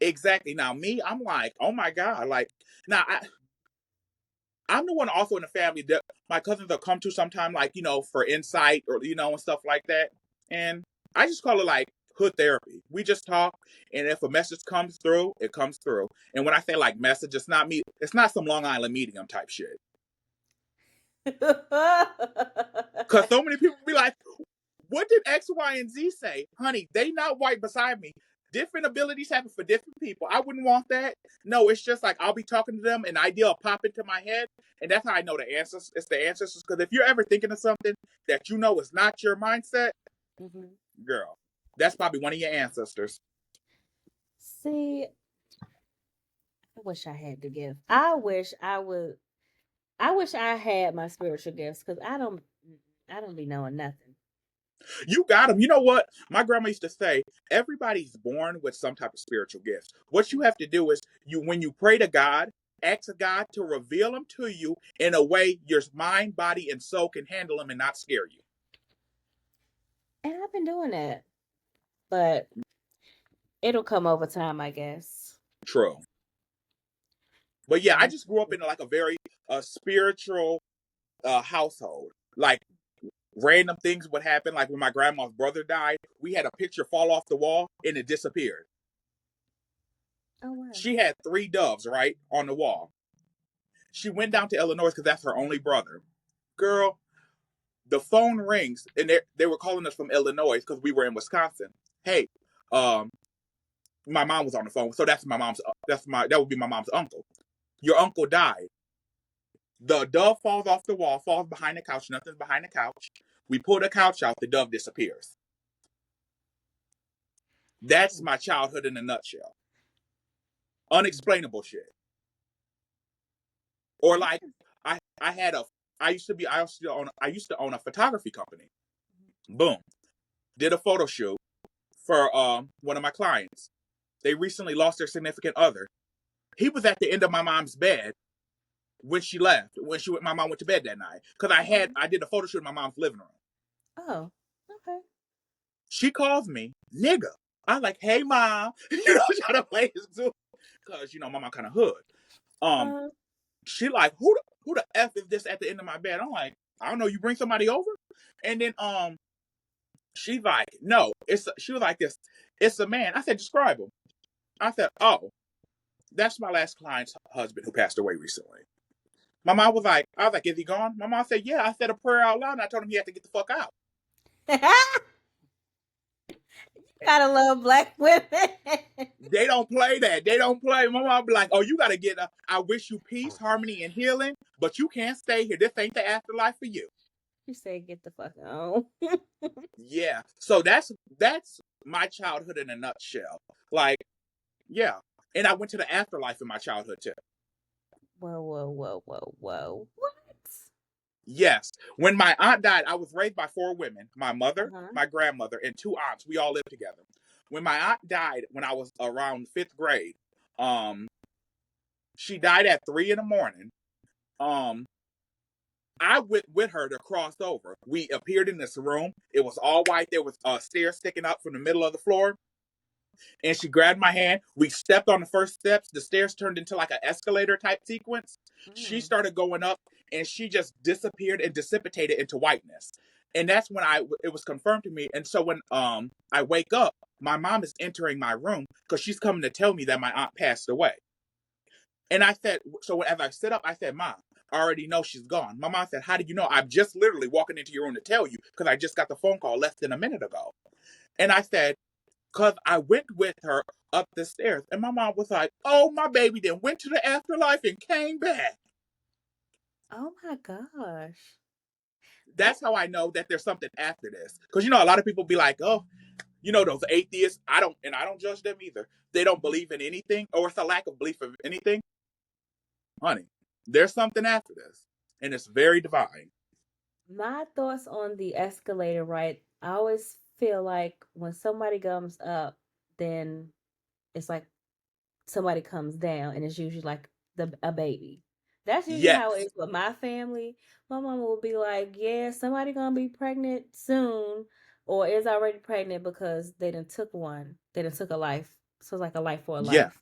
Exactly. Now me, I'm like, oh my God. Like now I'm the one also in the family that my cousins will come to sometime, like, for insight or, and stuff like that. And I just call it like hood therapy. We just talk. And if a message comes through, it comes through. And when I say like message, it's not some Long Island medium type shit. Cause so many people be like, what did X, Y, and Z say? Honey, they not white beside me. Different abilities happen for different people. I wouldn't want that. No, it's just like I'll be talking to them, an idea will pop into my head, and that's how I know the answers. It's the ancestors. Because if you're ever thinking of something that you know is not your mindset, Mhm. girl, that's probably one of your ancestors. See, I wish I had the gift. I wish I would. I wish I had my spiritual gifts because I don't be knowing nothing. You got them. You know what? My grandma used to say, everybody's born with some type of spiritual gifts. What you have to do is when you pray to God, ask God to reveal them to you in a way your mind, body, and soul can handle them and not scare you. And I've been doing that, but it'll come over time, I guess. True. But yeah, I Most just grew up in like a very spiritual household. Like random things would happen. Like when my grandma's brother died, we had a picture fall off the wall and it disappeared. Oh wow. She had three doves right on the wall. She went down to Illinois because that's her only brother. Girl, the phone rings and they were calling us from Illinois because we were in Wisconsin. Hey, um, my mom was on the phone, so that would be my mom's uncle. Your uncle died. The dove falls off the wall, falls behind the couch. Nothing's behind the couch. We pull the couch out. The dove disappears. That's Hmm. my childhood in a nutshell. Unexplainable shit. Or like, Okay. I had a I used to own a photography company. Boom. Did a photo shoot for one of my clients. They recently lost their significant other. He was at the end of my mom's bed when she left. My mom went to bed that night because Mhm. I did a photo shoot in my mom's living room. Oh, okay. She calls me nigga. I'm like, hey mom, trying to play his too, because my mom kind of hood. Um, Uh, she like, who the f is this at the end of my bed? I'm like, I don't know. You bring somebody over, and then she's like, no, she was like this. It's a man. I said, describe him. I said, oh, that's my last client's husband who passed away recently. My mom was like, I was like, is he gone? My mom said, yeah. I said a prayer out loud, and I told him he had to get the fuck out. gotta love black women. They don't play that. They don't play. My mom be like, oh, you got to get I wish you peace, harmony, and healing, but you can't stay here. This ain't the afterlife for you. You say get the fuck on. Yeah. So that's my childhood in a nutshell. Like, yeah. And I went to the afterlife in my childhood too. Whoa, whoa, whoa, whoa, whoa. What? Yes. When my aunt died, I was raised by four women: my mother, Uh-huh. my grandmother, and two aunts. We all lived together. When my aunt died, when I was around fifth grade, um, she died at 3 in the morning. Um, I went with her to cross over. We appeared in this room. It was all white. There was a stairs sticking up from the middle of the floor. And she grabbed my hand. We stepped on the first steps. The stairs turned into like an escalator type sequence. She Mm. started going up, and she just disappeared and dissipated into whiteness. And that's when it was confirmed to me. And so when I wake up, my mom is entering my room because she's coming to tell me that my aunt passed away. And I said, so as I sit up, I said, Mom, I already know she's gone. My mom said, how did you know? I'm just literally walking into your room to tell you because I just got the phone call less than a minute ago. And I said, because I went with her up the stairs. And my mom was like, oh, my baby then went to the afterlife and came back. Oh my gosh. That That's how I know that there's something after this. Because, you know, a lot of people be like, oh, you know, those atheists, I don't judge them either. They don't believe in anything, or it's a lack of belief of anything. Honey, there's something after this. And it's very divine. my thoughts on the escalator, right? I always feel like when somebody comes up, then it's like somebody comes down, and it's usually like a baby. That's usually how it Yes. is with my family. My mama will be like, "Yeah, somebody gonna be pregnant soon, or is already pregnant because they done took one. They done took a life. So it's like a life for a Yeah. life."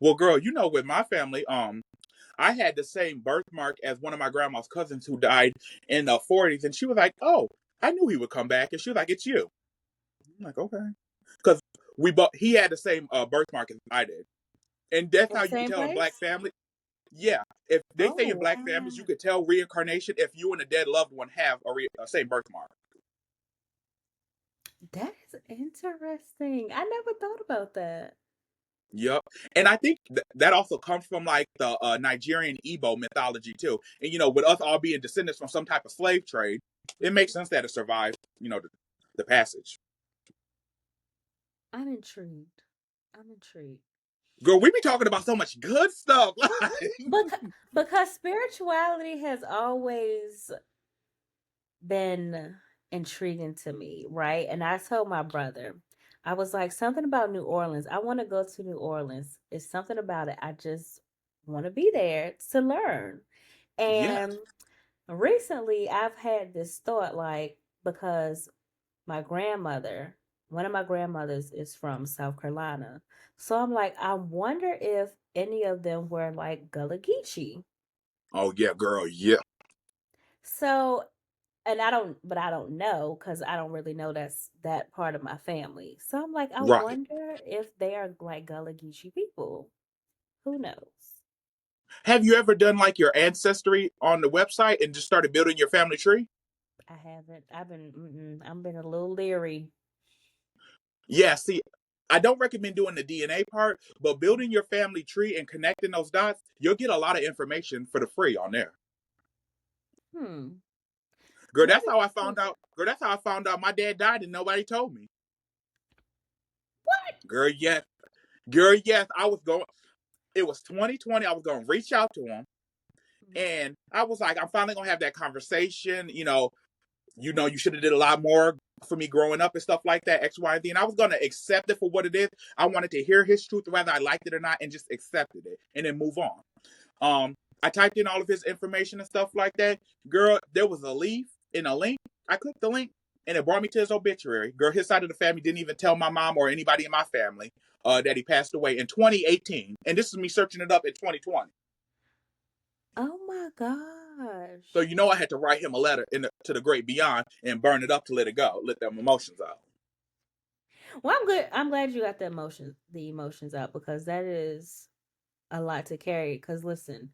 Well, girl, you know, with my family, I had the same birthmark as one of my grandma's cousins who died in the 40s, and she was like, "Oh, I knew he would come back," and she was like, "It's you." I'm like, "Okay," because he had the same birthmark as I did, and that's In how the you can same tell in black place? family. Yeah, if they say in Oh black families, you wow, could tell reincarnation if you and a dead loved one have a same birthmark. that is interesting. I never thought about that. Yep, and I think that also comes from like the Nigerian Igbo mythology too. And you know, with us all being descendants from some type of slave trade, it makes sense that it survived. You know, the passage. I'm intrigued. I'm intrigued. Girl, we be talking about so much good stuff. Because spirituality has always been intriguing to me, right? And I told my brother, I was like, something about New Orleans. I want to go to New Orleans. It's something about it. I just want to be there to learn. Yes. And recently I've had this thought, like, because my grandmother, one of my grandmothers is from South Carolina. So I'm like, I wonder if any of them were like Gullah Geechee. Oh yeah, girl. Yeah. So, and I don't know because I don't really know that part of my family. So I'm like, I Right. wonder if they are like Gullah Geechee people. Who knows? Have you ever done like your ancestry on the website and just started building your family tree? I haven't. I've been a little leery. Yeah. See, I don't recommend doing the DNA part, but building your family tree and connecting those dots, you'll get a lot of information for the free on there. Hmm. Girl, that's Maybe how I I'll do found that. out. Girl, that's how I found out my dad died and nobody told me. What? Girl, yes. Girl, yes. I was going. It was 2020. I was going to reach out to him, and I was like, I'm finally gonna have that conversation. You should have did a lot more for me growing up and stuff like that, X, Y, and Z. And I was gonna accept it for what it is. I wanted to hear his truth, whether I liked it or not, and just accepted it and then move on. I typed in all of his information and stuff like that. Girl, there was a leaf in a link. I clicked the link and it brought me to his obituary. Girl, his side of the family didn't even tell my mom or anybody in my family that he passed away in 2018. And this is me searching it up in 2020. Oh my So gosh. you know I had to write him a letter to the great beyond and burn it up to let it go, let them emotions out. Well, I'm good. I'm glad you got the emotions out because that is a lot to carry. Because listen,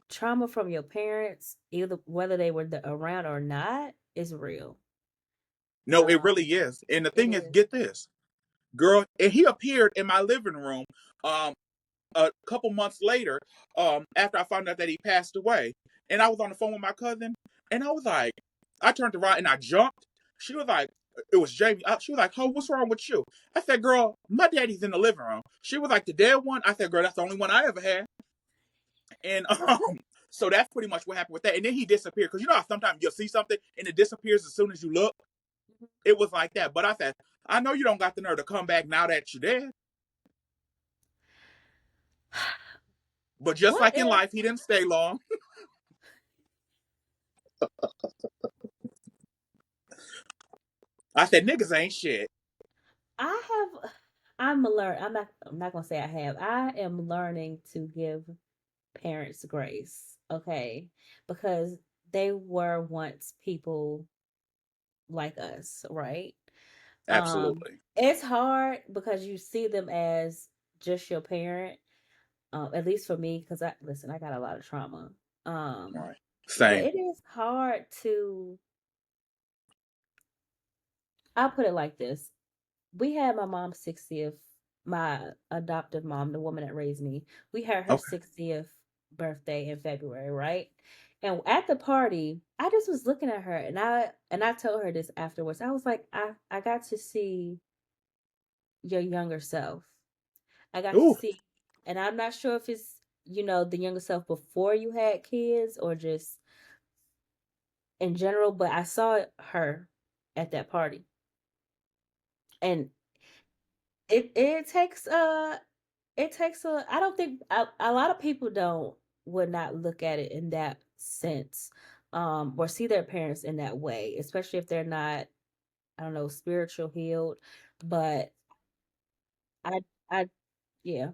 trauma from your parents, either whether they were around or not, is real. No, it really Um, is. And the it thing is, is. get this, girl, and he appeared in my living room um a couple months later, after I found out that he passed away. And I was on the phone with my cousin, and I was like, I turned around and I jumped. She was like, it was Jamie. She was like, "Oh, what's wrong with you?" I said, "Girl, my daddy's in the living room." She was like, "The dead one?" I said, "Girl, that's the only one I ever had." And So that's pretty much what happened with that. And then he disappeared because you know how sometimes you'll see something and it disappears as soon as you look. Mhm. It was like that. But I said, I know you don't got the nerve to come back now that you're dead. But just What like in if life, he didn't stay long. I said, niggas ain't shit. I have I'm not gonna say I have. I am learning to give parents grace, okay? Because they were once people like us, right? Absolutely. It's hard because you see them as just your parent. At least for me, because I got a lot of trauma. All Um, right. but Same. it is hard to I'll put it like this. We had my mom's 60th, my adoptive mom, the woman that raised me. We had her Okay. 60th birthday in February, right? And at the party, I just was looking at her and I told her this afterwards. I was like, I got to see your younger self. I got to Ooh. see, and I'm not sure if it's, the younger self before you had kids or just in general, but I saw her at that party. And it takes a I don't think a lot of people don't would not look at it in that sense, or see their parents in that way, especially if they're not, I don't know, spiritual healed. But I I yeah.